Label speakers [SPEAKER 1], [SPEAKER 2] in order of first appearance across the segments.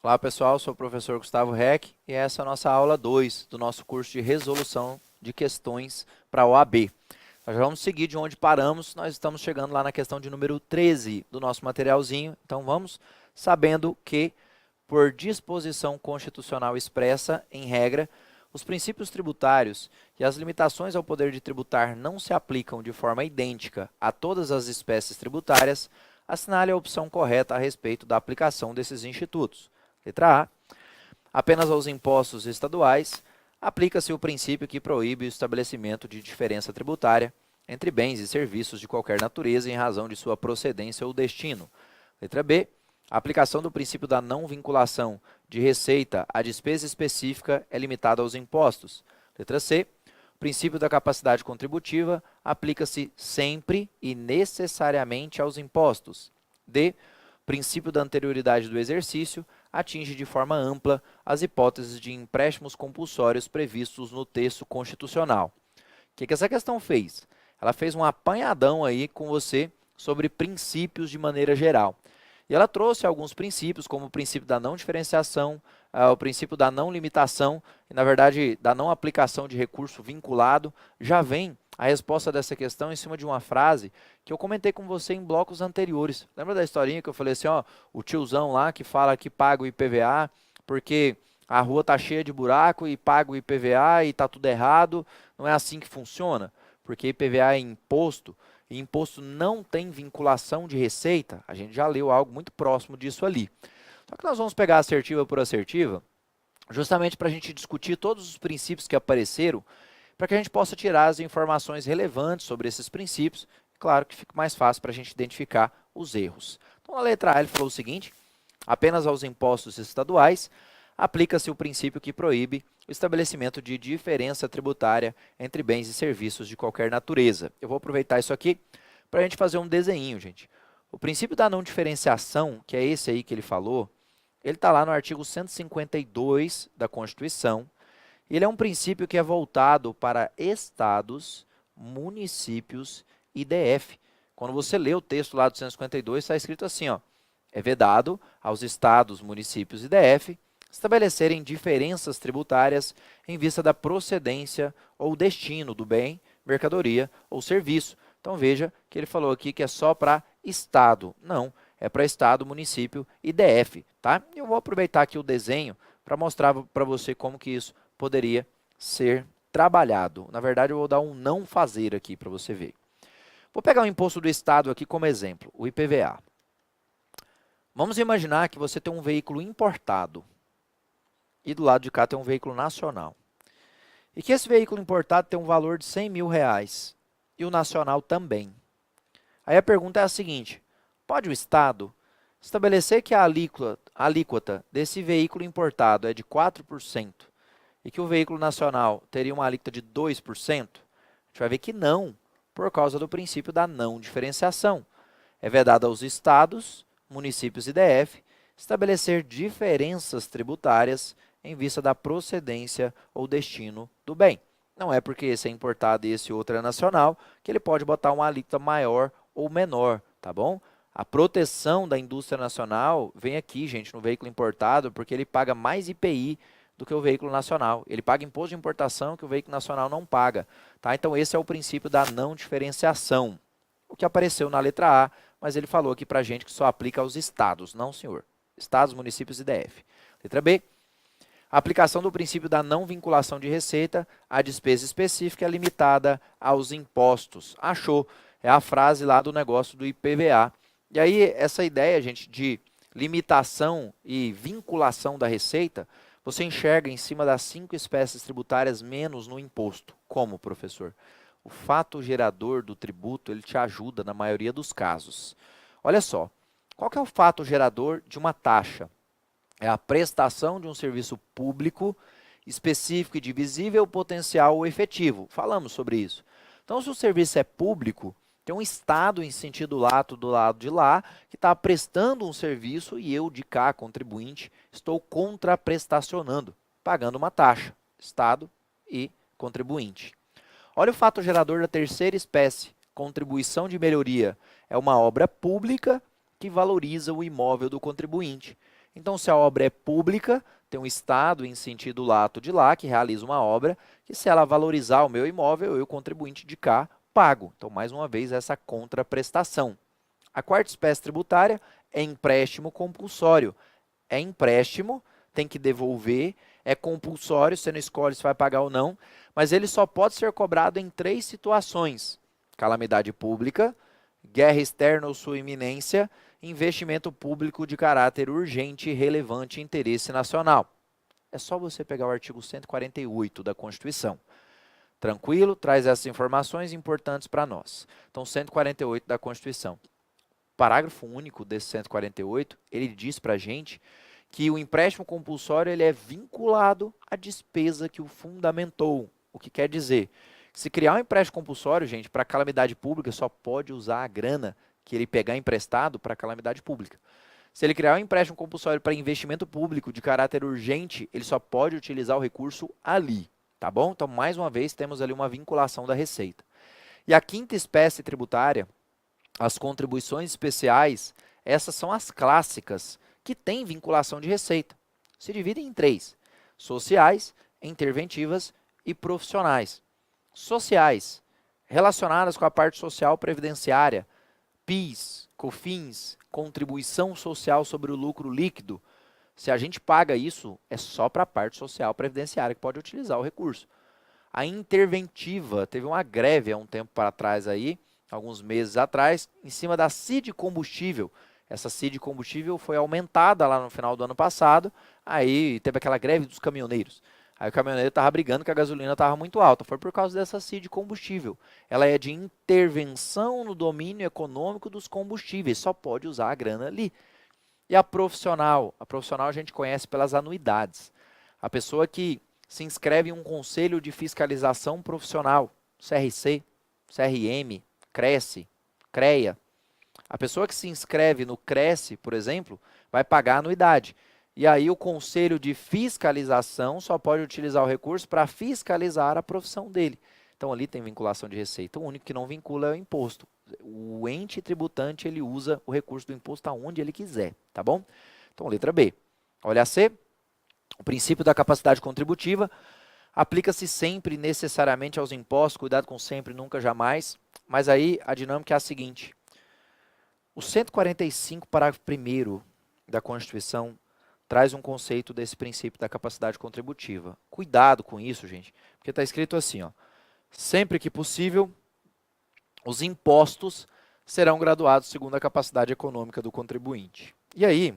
[SPEAKER 1] Olá pessoal, sou o professor Gustavo Reck e essa é a nossa aula 2 do nosso curso de resolução de questões para a OAB. Nós já vamos seguir de onde paramos, nós estamos chegando lá na questão de número 13 do nosso materialzinho, então vamos sabendo que, por disposição constitucional expressa, em regra, os princípios tributários e as limitações ao poder de tributar não se aplicam de forma idêntica a todas as espécies tributárias, assinale a opção correta a respeito da aplicação desses institutos. Letra A. Apenas aos impostos estaduais, aplica-se o princípio que proíbe o estabelecimento de diferença tributária entre bens e serviços de qualquer natureza em razão de sua procedência ou destino. Letra B. A aplicação do princípio da não vinculação de receita à despesa específica é limitada aos impostos. Letra C. O princípio da capacidade contributiva aplica-se sempre e necessariamente aos impostos. D. O princípio da anterioridade do exercício atinge de forma ampla as hipóteses de empréstimos compulsórios previstos no texto constitucional. O que essa questão fez? Ela fez um apanhadão aí com você sobre princípios de maneira geral. E ela trouxe alguns princípios, como o princípio da não diferenciação, o princípio da não limitação, e na verdade da não aplicação de recurso vinculado. Já vem a resposta dessa questão em cima de uma frase que eu comentei com você em blocos anteriores. Lembra da historinha que eu falei assim, ó, o tiozão lá que fala que paga o IPVA porque a rua tá cheia de buraco e paga o IPVA e tá tudo errado. Não é assim que funciona, porque IPVA é imposto e imposto não tem vinculação de receita. A gente já leu algo muito próximo disso ali. Só que nós vamos pegar assertiva por assertiva, justamente para a gente discutir todos os princípios que apareceram, para que a gente possa tirar as informações relevantes sobre esses princípios. Claro que fica mais fácil para a gente identificar os erros. Então, na letra A, ele falou o seguinte: apenas aos impostos estaduais aplica-se o princípio que proíbe o estabelecimento de diferença tributária entre bens e serviços de qualquer natureza. Eu vou aproveitar isso aqui para a gente fazer um desenho, gente. O princípio da não diferenciação, que é esse aí que ele falou, ele está lá no artigo 152 da Constituição. Ele é um princípio que é voltado para estados, municípios e DF. Quando você lê o texto lá do 152, está escrito assim, ó: é vedado aos estados, municípios e DF estabelecerem diferenças tributárias em vista da procedência ou destino do bem, mercadoria ou serviço. Então veja que ele falou aqui que é só para estado. Não, é para estado, município e DF, tá? Eu vou aproveitar aqui o desenho para mostrar para você como que isso poderia ser trabalhado. Na verdade, eu vou dar um não fazer aqui para você ver. Vou pegar o imposto do estado aqui como exemplo, o IPVA. Vamos imaginar que você tem um veículo importado e do lado de cá tem um veículo nacional. E que esse veículo importado tem um valor de R$ 100.000 e o nacional também. Aí a pergunta é a seguinte: pode o Estado estabelecer que a alíquota desse veículo importado é de 4% e que o veículo nacional teria uma alíquota de 2%? A gente vai ver que não, por causa do princípio da não diferenciação. É vedado aos estados, municípios e DF estabelecer diferenças tributárias em vista da procedência ou destino do bem. Não é porque esse é importado e esse outro é nacional que ele pode botar uma alíquota maior ou menor, tá bom? A proteção da indústria nacional vem aqui, gente, no veículo importado, porque ele paga mais IPI do que o veículo nacional. Ele paga imposto de importação que o veículo nacional não paga, tá? Então esse é o princípio da não diferenciação, o que apareceu na letra A, mas ele falou aqui para a gente que só aplica aos estados. Não, senhor. Estados, municípios e DF. Letra B. A aplicação do princípio da não vinculação de receita à despesa específica é limitada aos impostos. Achou? É a frase lá do negócio do IPVA. E aí, essa ideia, gente, de limitação e vinculação da receita, você enxerga em cima das 5 espécies tributárias menos no imposto. Como, professor? O fato gerador do tributo, ele te ajuda na maioria dos casos. Olha só, qual que é o fato gerador de uma taxa? É a prestação de um serviço público específico e divisível, potencial ou efetivo. Falamos sobre isso. Então, se o serviço é público, tem um Estado em sentido lato do lado de lá, que está prestando um serviço e eu, de cá, contribuinte, estou contraprestacionando, pagando uma taxa. Estado e contribuinte. Olha o fato gerador da terceira espécie, contribuição de melhoria. É uma obra pública que valoriza o imóvel do contribuinte. Então, se a obra é pública, tem um Estado em sentido lato de lá, que realiza uma obra, que se ela valorizar o meu imóvel, eu, contribuinte de cá, pago. Então, mais uma vez, essa contraprestação. A quarta espécie tributária é empréstimo compulsório. É empréstimo, tem que devolver, é compulsório, você não escolhe se vai pagar ou não, mas ele só pode ser cobrado em 3 situações: calamidade pública, guerra externa ou sua iminência, investimento público de caráter urgente, relevante e interesse nacional. É só você pegar o artigo 148 da Constituição. Tranquilo? Traz essas informações importantes para nós. Então, 148 da Constituição. Parágrafo único desse 148, ele diz para a gente que o empréstimo compulsório ele é vinculado à despesa que o fundamentou. O que quer dizer? Se criar um empréstimo compulsório, gente, para calamidade pública, só pode usar a grana que ele pegar emprestado para calamidade pública. Se ele criar um empréstimo compulsório para investimento público de caráter urgente, ele só pode utilizar o recurso ali, tá bom? Então, mais uma vez, temos ali uma vinculação da Receita. E a quinta espécie tributária, as contribuições especiais, essas são as clássicas, que têm vinculação de receita. Se dividem em 3: sociais, interventivas e profissionais. Sociais, relacionadas com a parte social previdenciária, PIS, COFINS, contribuição social sobre o lucro líquido. Se a gente paga isso, é só para a parte social previdenciária que pode utilizar o recurso. A interventiva, teve uma greve há um tempo para trás aí, alguns meses atrás, em cima da CID combustível. Essa CID combustível foi aumentada lá no final do ano passado, aí teve aquela greve dos caminhoneiros. Aí o caminhoneiro estava brigando que a gasolina estava muito alta, foi por causa dessa CID combustível. Ela é de intervenção no domínio econômico dos combustíveis, só pode usar a grana ali. E a profissional a gente conhece pelas anuidades. A pessoa que se inscreve em um conselho de fiscalização profissional, CRC, CRM, Cresce, CREA. A pessoa que se inscreve no Cresce, por exemplo, vai pagar a anuidade. E aí o conselho de fiscalização só pode utilizar o recurso para fiscalizar a profissão dele. Então ali tem vinculação de receita. O único que não vincula é o imposto. O ente tributante ele usa o recurso do imposto aonde ele quiser, tá bom? Então letra B. Olha a C. O princípio da capacidade contributiva aplica-se sempre necessariamente aos impostos, cuidado com sempre, nunca, jamais. Mas aí a dinâmica é a seguinte: o 145, parágrafo 1º da Constituição, traz um conceito desse princípio da capacidade contributiva. Cuidado com isso, gente, porque está escrito assim, ó: sempre que possível, os impostos serão graduados segundo a capacidade econômica do contribuinte. E aí,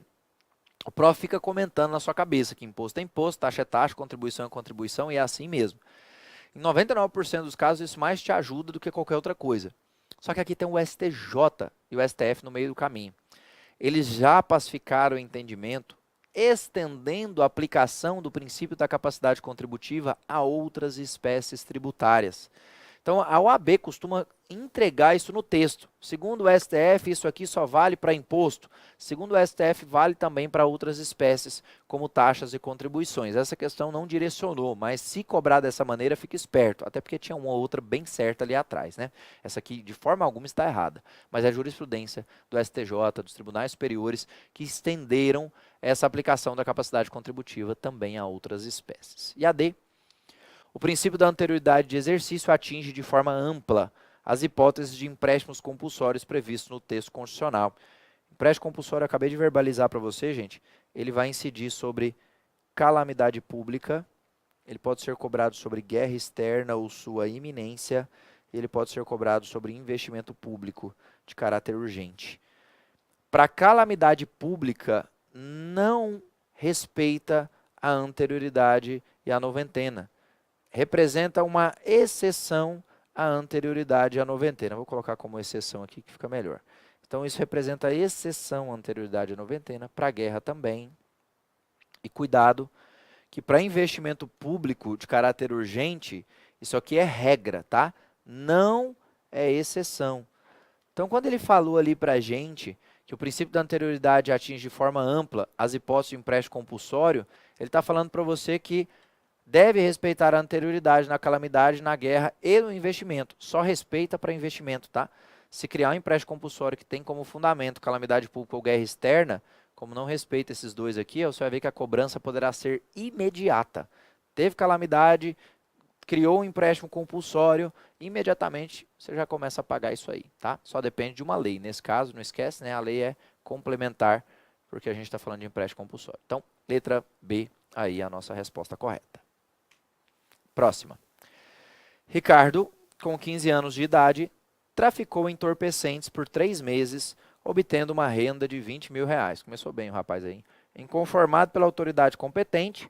[SPEAKER 1] o prof fica comentando na sua cabeça que imposto é imposto, taxa é taxa, contribuição é contribuição, e é assim mesmo. Em 99% dos casos, isso mais te ajuda do que qualquer outra coisa. Só que aqui tem o STJ e o STF no meio do caminho. Eles já pacificaram o entendimento, estendendo a aplicação do princípio da capacidade contributiva a outras espécies tributárias. Então, a OAB costuma entregar isso no texto. Segundo o STF, isso aqui só vale para imposto. Segundo o STF, vale também para outras espécies, como taxas e contribuições. Essa questão não direcionou, mas se cobrar dessa maneira, fique esperto. Até porque tinha uma outra bem certa ali atrás, né? Essa aqui, de forma alguma, está errada. Mas é a jurisprudência do STJ, dos tribunais superiores, que estenderam essa aplicação da capacidade contributiva também a outras espécies. E a D. O princípio da anterioridade de exercício atinge de forma ampla as hipóteses de empréstimos compulsórios previstos no texto constitucional. Empréstimo compulsório, eu acabei de verbalizar para você, gente, ele vai incidir sobre calamidade pública, ele pode ser cobrado sobre guerra externa ou sua iminência, e ele pode ser cobrado sobre investimento público de caráter urgente. Para calamidade pública, não respeita a anterioridade e a noventena. Representa uma exceção à anterioridade e à noventena. Vou colocar como exceção aqui que fica melhor. Então, isso representa a exceção à anterioridade e à noventena, para a guerra também. E cuidado, que para investimento público de caráter urgente, isso aqui é regra, tá? Não é exceção. Então, quando ele falou ali para a gente que o princípio da anterioridade atinge de forma ampla as hipóteses de empréstimo compulsório, ele está falando para você que deve respeitar a anterioridade na calamidade, na guerra e no investimento. Só respeita para investimento, tá? Se criar um empréstimo compulsório que tem como fundamento calamidade pública ou guerra externa, Como não respeita esses dois aqui, você vai ver que a cobrança poderá ser imediata. Teve calamidade, criou um empréstimo compulsório, imediatamente você já começa a pagar isso aí, tá? Só depende de uma lei. Nesse caso, não esquece, né? A lei é complementar, porque a gente está falando de empréstimo compulsório. Então, letra B, aí a nossa resposta correta. Próxima. Ricardo, com 15 anos de idade, traficou entorpecentes por 3 meses, obtendo uma renda de R$ 20.000. Começou bem o rapaz aí. Informado pela autoridade competente,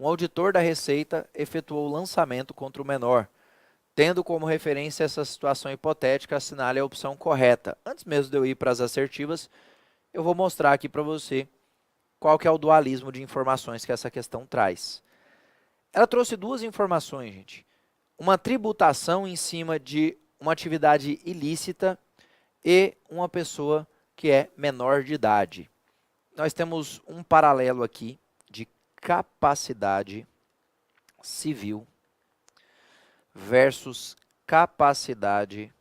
[SPEAKER 1] um auditor da Receita efetuou o lançamento contra o menor. Tendo como referência essa situação hipotética, assinale a opção correta. Antes mesmo de eu ir para as assertivas, eu vou mostrar aqui para você qual que é o dualismo de informações que essa questão traz. Ela trouxe duas informações, gente. Uma tributação em cima de uma atividade ilícita e uma pessoa que é menor de idade. Nós temos um paralelo aqui de capacidade civil versus capacidade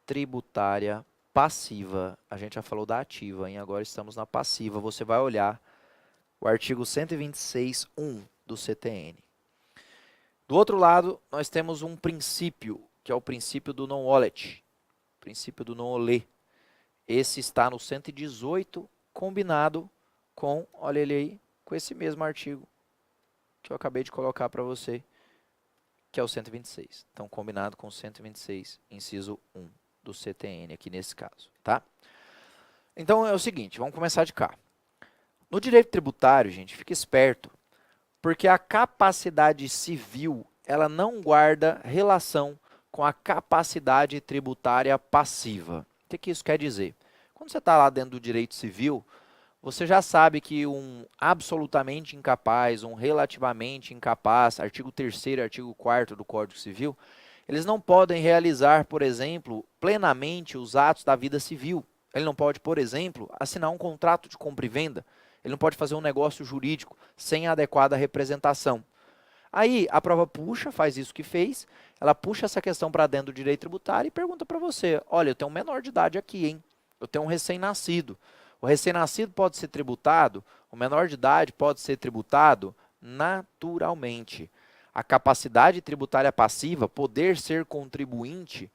[SPEAKER 1] tributária passiva. A gente já falou da ativa, hein? Agora estamos na passiva. Você vai olhar o artigo 126.1 do CTN. Do outro lado, nós temos um princípio, que é o princípio do non-olet, princípio do non-olé. Esse está no 118, combinado com, olha ele aí, com esse mesmo artigo que eu acabei de colocar para você, que é o 126. Então, combinado com o 126, inciso 1 do CTN, aqui nesse caso, tá? Então, é o seguinte, vamos começar de cá. No direito tributário, gente, fique esperto, porque a capacidade civil, ela não guarda relação com a capacidade tributária passiva. O que isso quer dizer? Quando você está lá dentro do direito civil, você já sabe que um absolutamente incapaz, um relativamente incapaz, artigo 3º e artigo 4º do Código Civil, eles não podem realizar, por exemplo, plenamente os atos da vida civil. Ele não pode, por exemplo, assinar um contrato de compra e venda. Ele não pode fazer um negócio jurídico sem a adequada representação. Aí a prova puxa, faz isso que fez, ela puxa essa questão para dentro do direito tributário e pergunta para você, olha, eu tenho um menor de idade aqui, hein? Eu tenho um recém-nascido. O recém-nascido pode ser tributado, o menor de idade pode ser tributado naturalmente. A capacidade tributária passiva, poder ser contribuinte,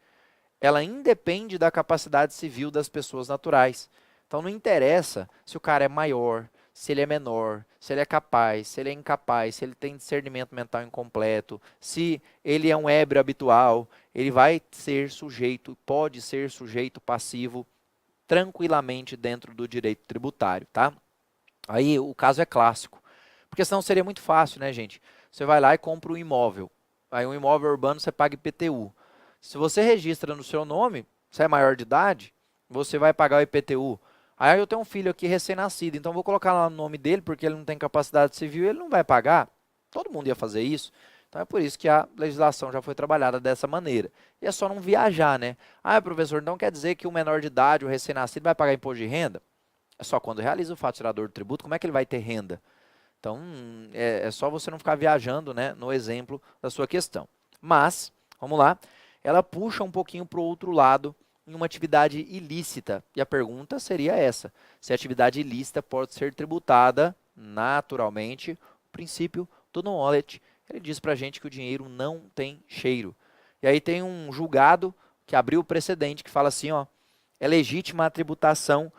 [SPEAKER 1] ela independe da capacidade civil das pessoas naturais. Então não interessa se o cara é maior, se ele é menor, se ele é capaz, se ele é incapaz, se ele tem discernimento mental incompleto, se ele é um ébrio habitual, ele vai ser sujeito, pode ser sujeito passivo tranquilamente dentro do direito tributário, tá? Aí o caso é clássico, porque senão seria muito fácil, né, gente? Você vai lá e compra um imóvel, aí um imóvel urbano você paga IPTU. Se você registra no seu nome, você é maior de idade, você vai pagar o IPTU. Aí eu tenho um filho aqui recém-nascido, então vou colocar lá no nome dele, porque ele não tem capacidade civil e ele não vai pagar. Todo mundo ia fazer isso. Então é por isso que a legislação já foi trabalhada dessa maneira. E é só não viajar, né? Ah, professor, não quer dizer que o menor de idade, o recém-nascido, vai pagar imposto de renda? É só quando realiza o fato tirador do tributo, como é que ele vai ter renda? Então, é só você não ficar viajando, né, no exemplo da sua questão. Mas, vamos lá, ela puxa um pouquinho para o outro lado em uma atividade ilícita. E a pergunta seria essa, se a atividade ilícita pode ser tributada naturalmente, o princípio do non-olet. Ele diz para a gente que o dinheiro não tem cheiro. E aí tem um julgado que abriu o precedente que fala assim, ó, é legítima a tributação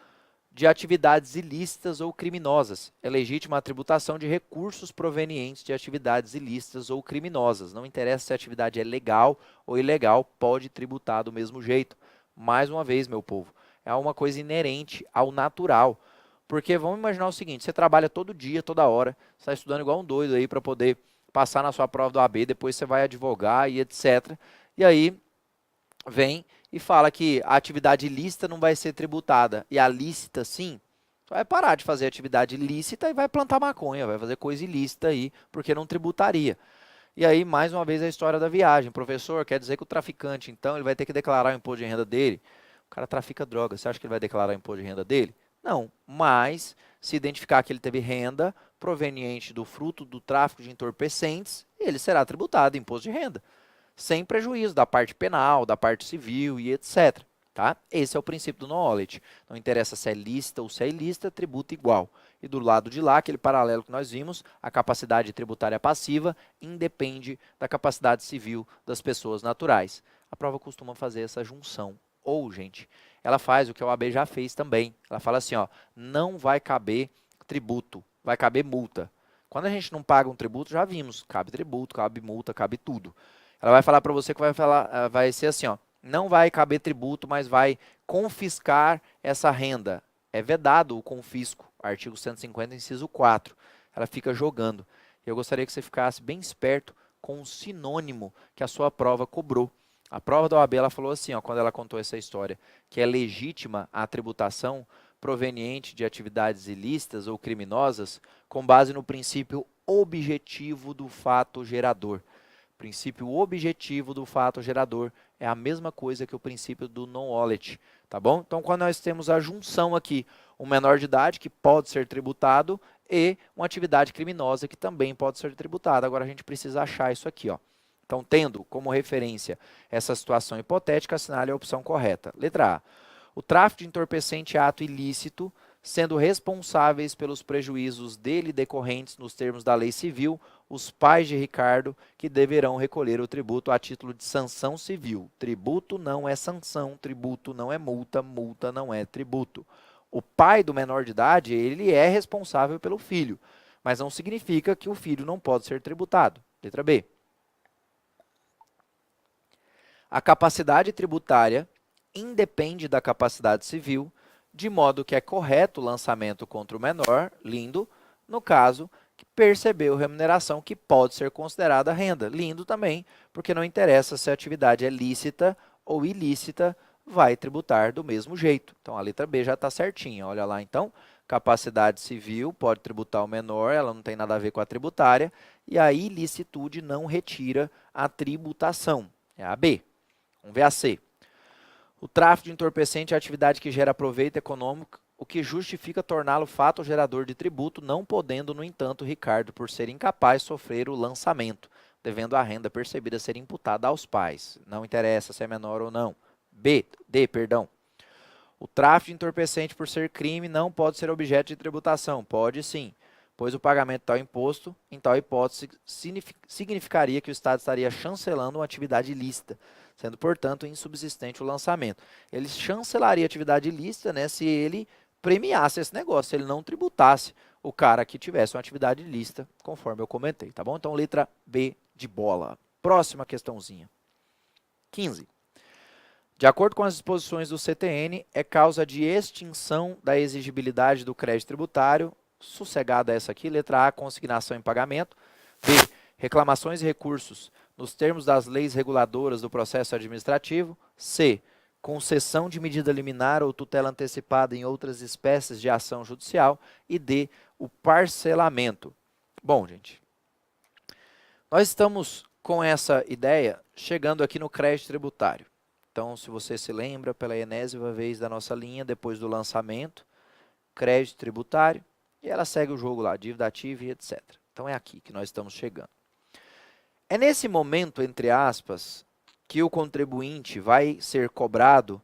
[SPEAKER 1] de atividades ilícitas ou criminosas. É legítima a tributação de recursos provenientes de atividades ilícitas ou criminosas. Não interessa se a atividade é legal ou ilegal, pode tributar do mesmo jeito. Mais uma vez, meu povo, é uma coisa inerente ao natural. Porque vamos imaginar o seguinte, você trabalha todo dia, toda hora, você está estudando igual um doido aí para poder passar na sua prova do AB, depois você vai advogar e etc. E aí vem e fala que a atividade ilícita não vai ser tributada e a lícita sim, você vai parar de fazer atividade ilícita e vai plantar maconha, vai fazer coisa ilícita aí, porque não tributaria. E aí, mais uma vez, a história da viagem. Professor, quer dizer que o traficante, então, ele vai ter que declarar o imposto de renda dele? O cara trafica droga, você acha que ele vai declarar o imposto de renda dele? Não, mas se identificar que ele teve renda proveniente do fruto do tráfico de entorpecentes, ele será tributado imposto de renda, sem prejuízo da parte penal, da parte civil e etc. Tá? Esse é o princípio do knowledge. Não interessa se é lícita ou se é ilícita, tributa igual. E do lado de lá, aquele paralelo que nós vimos, a capacidade tributária passiva independe da capacidade civil das pessoas naturais. A prova costuma fazer essa junção. Ou, gente, ela faz o que a OAB já fez também. Ela fala assim, ó, não vai caber tributo, vai caber multa. Quando a gente não paga um tributo, já vimos, cabe tributo, cabe multa, cabe tudo. Ela vai falar para você que vai ser assim, ó, não vai caber tributo, mas vai confiscar essa renda. É vedado o confisco, artigo 150, inciso 4. Ela fica jogando. Eu gostaria que você ficasse bem esperto com o sinônimo que a sua prova cobrou. A prova da OAB, ela falou assim, ó, quando ela contou essa história, que é legítima a tributação proveniente de atividades ilícitas ou criminosas com base no princípio objetivo do fato gerador. O princípio objetivo do fato gerador é a mesma coisa que o princípio do knowledge, tá bom? Então, quando nós temos a junção aqui, um menor de idade que pode ser tributado e uma atividade criminosa que também pode ser tributada. Agora, a gente precisa achar isso aqui, ó. Então, tendo como referência essa situação hipotética, assinale a opção correta. Letra A. O tráfico de entorpecente é ato ilícito, sendo responsáveis pelos prejuízos dele decorrentes nos termos da lei civil, os pais de Ricardo, que deverão recolher o tributo a título de sanção civil. Tributo não é sanção, tributo não é multa, multa não é tributo. O pai do menor de idade, ele é responsável pelo filho, mas não significa que o filho não pode ser tributado. Letra B. A capacidade tributária independe da capacidade civil, de modo que é correto o lançamento contra o menor, lindo, no caso que percebeu remuneração que pode ser considerada renda. Lindo também, porque não interessa se a atividade é lícita ou ilícita, vai tributar do mesmo jeito. Então, a letra B já está certinha. Olha lá, então, capacidade civil pode tributar o menor, ela não tem nada a ver com a tributária, e a ilicitude não retira a tributação. É a B. Vamos ver a C. O tráfico de entorpecente é a atividade que gera proveito econômico, o que justifica torná-lo fato gerador de tributo, não podendo, no entanto, Ricardo, por ser incapaz, sofrer o lançamento, devendo a renda percebida ser imputada aos pais. Não interessa se é menor ou não. D. O tráfico de entorpecente, por ser crime, não pode ser objeto de tributação. Pode sim, pois o pagamento de tal imposto, em tal hipótese, significaria que o Estado estaria chancelando uma atividade ilícita, sendo, portanto, insubsistente o lançamento. Ele chancelaria a atividade ilícita, né, se ele premiasse esse negócio, se ele não tributasse o cara que tivesse uma atividade ilícita, conforme eu comentei, tá bom? Então, letra B de bola. Próxima questãozinha. 15. De acordo com as disposições do CTN, é causa de extinção da exigibilidade do crédito tributário, sossegada essa aqui, letra A, consignação em pagamento. B, reclamações e recursos nos termos das leis reguladoras do processo administrativo. C, concessão de medida liminar ou tutela antecipada em outras espécies de ação judicial. E D, o parcelamento. Bom, gente, nós estamos com essa ideia chegando aqui no crédito tributário. Então, se você se lembra, pela enésima vez da nossa linha, depois do lançamento, crédito tributário, e ela segue o jogo lá, dívida ativa e etc. Então, é aqui que nós estamos chegando. É nesse momento, entre aspas, que o contribuinte vai ser cobrado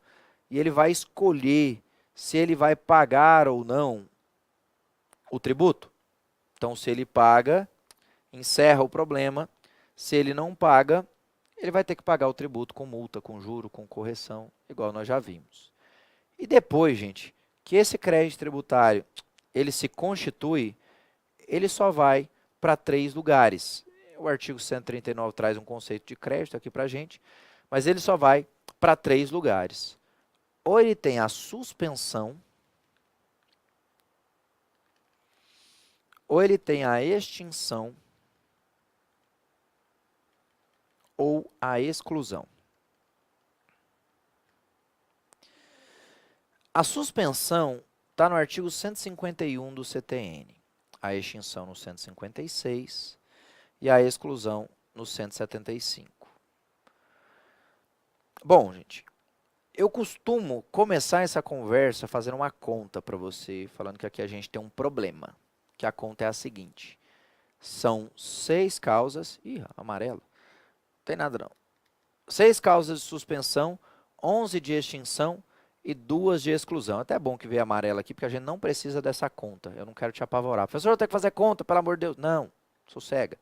[SPEAKER 1] e ele vai escolher se ele vai pagar ou não o tributo. Então, se ele paga, encerra o problema. Se ele não paga, ele vai ter que pagar o tributo com multa, com juro, com correção, igual nós já vimos. E depois, gente, que esse crédito tributário ele se constitui, ele só vai para 3 lugares. O artigo 139 traz um conceito de crédito aqui para a gente, mas ele só vai para 3 lugares. Ou ele tem a suspensão, ou ele tem a extinção, ou a exclusão. A suspensão está no artigo 151 do CTN, a extinção no 156 e a exclusão no 175. Bom, gente, eu costumo começar essa conversa fazendo uma conta para você, falando que aqui a gente tem um problema, que a conta é a seguinte: são 6 causas, amarelo, não tem nada não, 6 causas de suspensão, 11 de extinção e 2 de exclusão. Até é bom que veio amarelo aqui, porque a gente não precisa dessa conta. Eu não quero te apavorar. Professor, eu tenho que fazer conta, pelo amor de Deus. Não, sossega.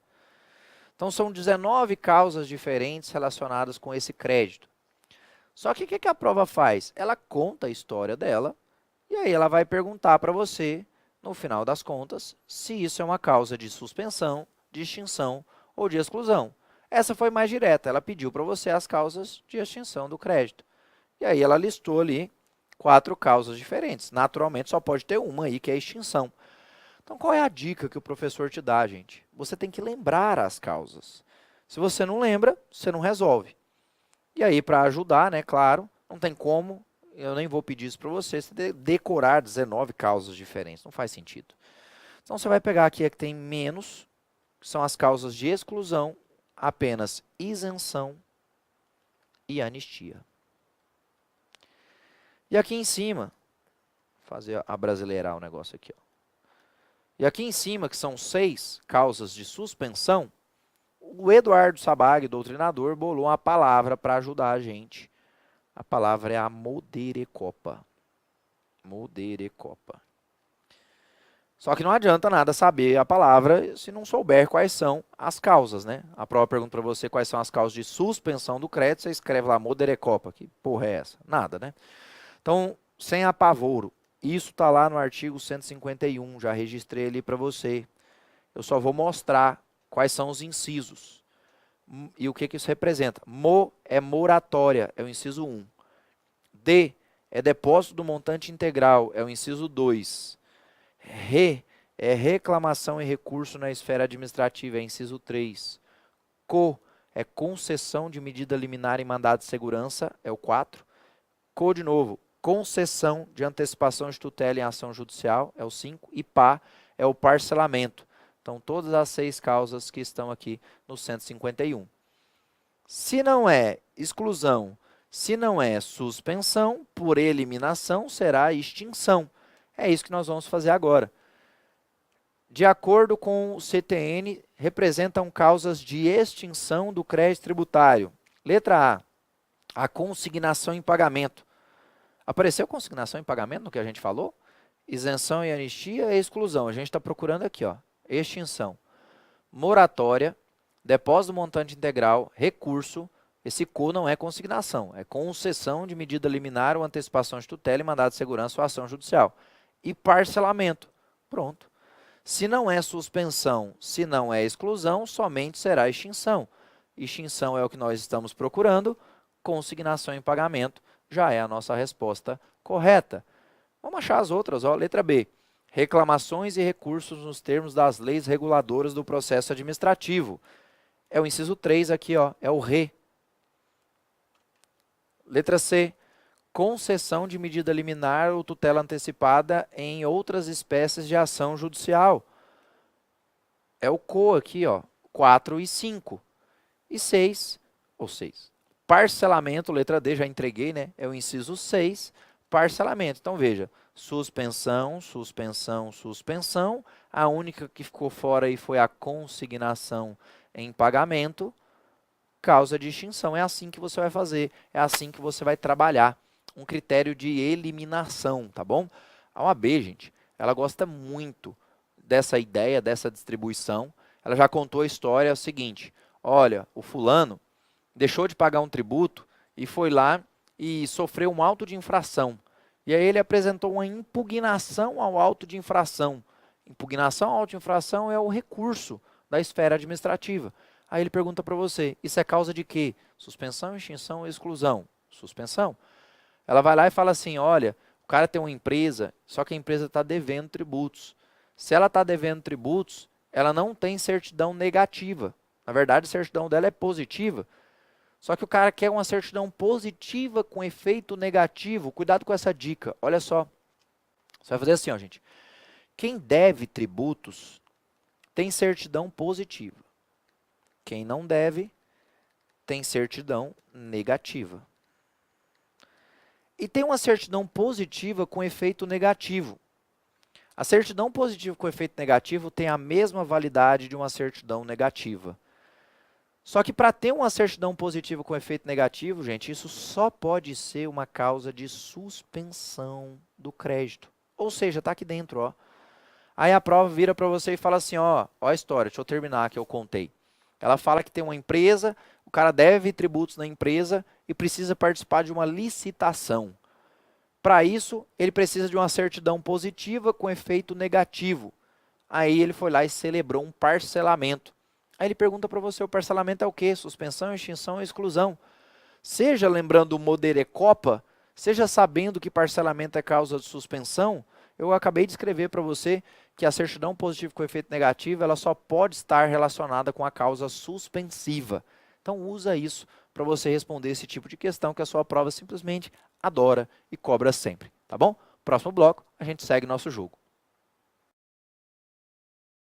[SPEAKER 1] Então, são 19 causas diferentes relacionadas com esse crédito. Só que o que a prova faz? Ela conta a história dela e aí ela vai perguntar para você, no final das contas, se isso é uma causa de suspensão, de extinção ou de exclusão. Essa foi mais direta, ela pediu para você as causas de extinção do crédito. E aí ela listou ali 4 causas diferentes. Naturalmente, só pode ter uma aí, que é a extinção. Então, qual é a dica que o professor te dá, gente? Você tem que lembrar as causas. Se você não lembra, você não resolve. E aí, para ajudar, né, claro, não tem como, eu nem vou pedir isso para você decorar 19 causas diferentes. Não faz sentido. Então, você vai pegar aqui a que tem menos, que são as causas de exclusão, apenas isenção e anistia. E aqui em cima, vou fazer abrasileirar o negócio aqui, ó. E aqui em cima, que são 6 causas de suspensão, o Eduardo Sabag, doutrinador, bolou uma palavra para ajudar a gente. A palavra é a moderecopa. Moderecopa. Só que não adianta nada saber a palavra se não souber quais são as causas, né? A prova pergunta para você quais são as causas de suspensão do crédito, você escreve lá moderecopa. Que porra é essa? Nada, né? Então, sem apavoro, isso está lá no artigo 151, já registrei ali para você. Eu só vou mostrar quais são os incisos. E o que isso representa? Mo é moratória, é o inciso 1. D é depósito do montante integral, é o inciso 2. Re é reclamação e recurso na esfera administrativa, é inciso 3. Co é concessão de medida liminar em mandado de segurança, é o 4. Co de novo, concessão de antecipação de tutela em ação judicial, é o 5. E pá é o parcelamento. Então, todas as 6 causas que estão aqui no 151. Se não é exclusão, se não é suspensão, por eliminação, será extinção. É isso que nós vamos fazer agora. De acordo com o CTN, representam causas de extinção do crédito tributário. Letra A consignação em pagamento. Apareceu consignação em pagamento no que a gente falou? Isenção e anistia e exclusão. A gente está procurando aqui, ó. Extinção, moratória, depósito do montante integral, recurso. Esse co não é consignação, é concessão de medida liminar ou antecipação de tutela e mandado de segurança ou ação judicial. E parcelamento. Pronto. Se não é suspensão, se não é exclusão, somente será extinção. Extinção é o que nós estamos procurando, consignação em pagamento já é a nossa resposta correta. Vamos achar as outras, ó. Letra B. Reclamações e recursos nos termos das leis reguladoras do processo administrativo. É o inciso 3 aqui, ó, é o RE. Letra C. Concessão de medida liminar ou tutela antecipada em outras espécies de ação judicial. É o CO aqui, ó, 4 e 5. E 6, ou 6. Parcelamento, letra D, já entreguei, né? É o inciso 6, parcelamento. Então, veja, suspensão, suspensão, suspensão. A única que ficou fora aí foi a consignação em pagamento. Causa de extinção. É assim que você vai fazer, é assim que você vai trabalhar. Um critério de eliminação, tá bom? A OAB, gente, ela gosta muito dessa ideia, dessa distribuição. Ela já contou a história, é o seguinte, olha, o fulano deixou de pagar um tributo e foi lá e sofreu um auto de infração. E aí ele apresentou uma impugnação ao auto de infração. Impugnação ao auto de infração é o recurso da esfera administrativa. Aí ele pergunta para você, isso é causa de quê? Suspensão, extinção ou exclusão? Suspensão. Ela vai lá e fala assim, olha, o cara tem uma empresa, só que a empresa está devendo tributos. Se ela está devendo tributos, ela não tem certidão negativa. Na verdade, a certidão dela é positiva. Só que o cara quer uma certidão positiva com efeito negativo. Cuidado com essa dica. Olha só. Você vai fazer assim, ó, gente. Quem deve tributos tem certidão positiva. Quem não deve tem certidão negativa. E tem uma certidão positiva com efeito negativo. A certidão positiva com efeito negativo tem a mesma validade de uma certidão negativa. Só que para ter uma certidão positiva com efeito negativo, gente, isso só pode ser uma causa de suspensão do crédito. Ou seja, está aqui dentro, ó. Aí a prova vira para você e fala assim, ó a história, deixa eu terminar que eu contei. Ela fala que tem uma empresa, o cara deve tributos na empresa e precisa participar de uma licitação. Para isso, ele precisa de uma certidão positiva com efeito negativo. Aí ele foi lá e celebrou um parcelamento. Aí ele pergunta para você, o parcelamento é o quê? Suspensão, extinção ou exclusão? Seja lembrando o Moderecopa, seja sabendo que parcelamento é causa de suspensão, eu acabei de escrever para você que a certidão positiva com efeito negativo, ela só pode estar relacionada com a causa suspensiva. Então usa isso para você responder esse tipo de questão que a sua prova simplesmente adora e cobra sempre, tá bom? Próximo bloco, a gente segue nosso jogo.